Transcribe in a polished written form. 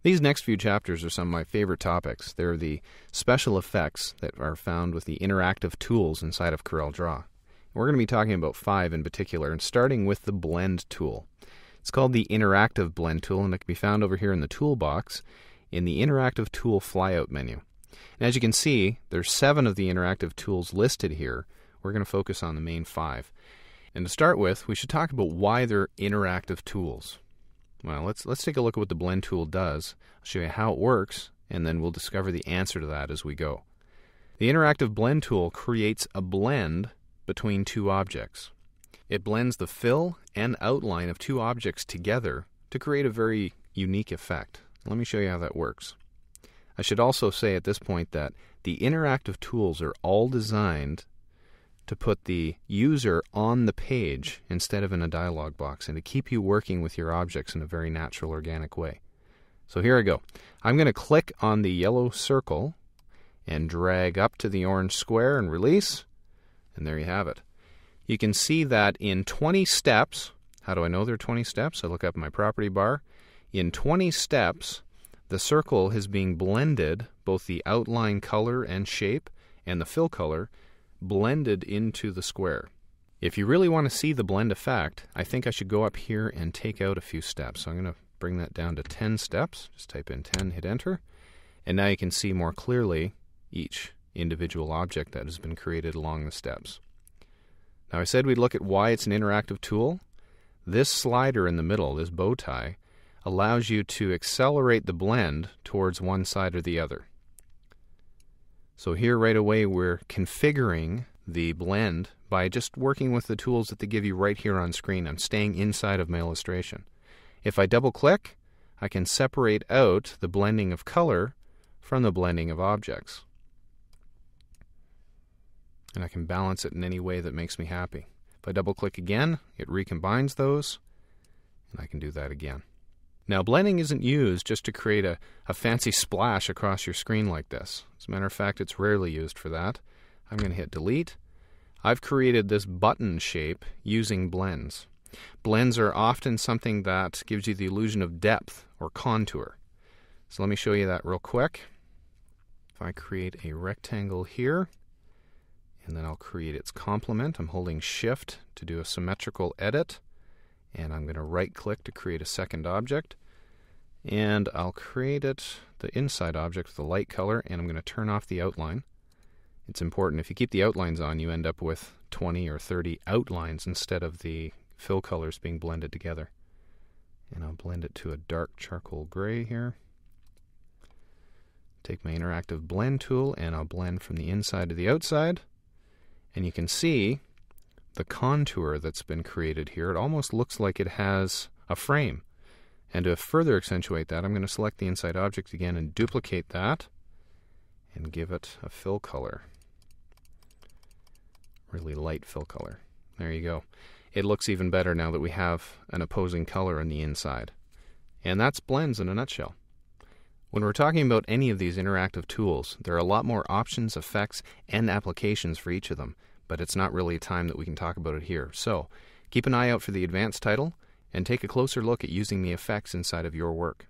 These next few chapters are some of my favorite topics. They're the special effects that are found with the interactive tools inside of Corel Draw. We're going to be talking about 5 in particular, and starting with the blend tool. It's called the interactive blend tool, and it can be found over here in the toolbox in the interactive tool flyout menu. And as you can see, there's 7 of the interactive tools listed here. We're going to focus on the main 5. And to start with, we should talk about why they're interactive tools. Well, let's take a look at what the blend tool does. I'll show you how it works, and then we'll discover the answer to that as we go. The interactive blend tool creates a blend between 2 objects. It blends the fill and outline of 2 objects together to create a very unique effect. Let me show you how that works. I should also say at this point that the interactive tools are all designed to put the user on the page instead of in a dialog box, and to keep you working with your objects in a very natural, organic way. So here I go. I'm going to click on the yellow circle and drag up to the orange square and release, and there you have it. You can see that in 20 steps, how do I know there are 20 steps? I look up my property bar. In 20 steps, the circle is being blended, both the outline color and shape and the fill color, blended into the square. If you really want to see the blend effect, I think I should go up here and take out a few steps. So I'm going to bring that down to 10 steps. Just type in 10, hit enter. And now you can see more clearly each individual object that has been created along the steps. Now I said we'd look at why it's an interactive tool. This slider in the middle, this bow tie, allows you to accelerate the blend towards one side or the other. So here right away we're configuring the blend by just working with the tools that they give you right here on screen. I'm staying inside of my illustration. If I double click, I can separate out the blending of color from the blending of objects. And I can balance it in any way that makes me happy. If I double click again, it recombines those, and I can do that again. Now, blending isn't used just to create a fancy splash across your screen like this. As a matter of fact, it's rarely used for that. I'm going to hit delete. I've created this button shape using blends. Blends are often something that gives you the illusion of depth or contour. So let me show you that real quick. If I create a rectangle here, and then I'll create its complement. I'm holding Shift to do a symmetrical edit. And I'm going to right-click to create a second object. And I'll create it, the inside object, with the light color, and I'm going to turn off the outline. It's important. If you keep the outlines on, you end up with 20 or 30 outlines instead of the fill colors being blended together. And I'll blend it to a dark charcoal gray here. Take my interactive blend tool, and I'll blend from the inside to the outside. And you can see the contour that's been created here. It almost looks like it has a frame. And to further accentuate that, I'm going to select the inside object again and duplicate that and give it a fill color. Really light fill color. There you go. It looks even better now that we have an opposing color on the inside. And that's blends in a nutshell. When we're talking about any of these interactive tools, there are a lot more options, effects, and applications for each of them. But it's not really a time that we can talk about it here. So keep an eye out for the advanced title and take a closer look at using the effects inside of your work.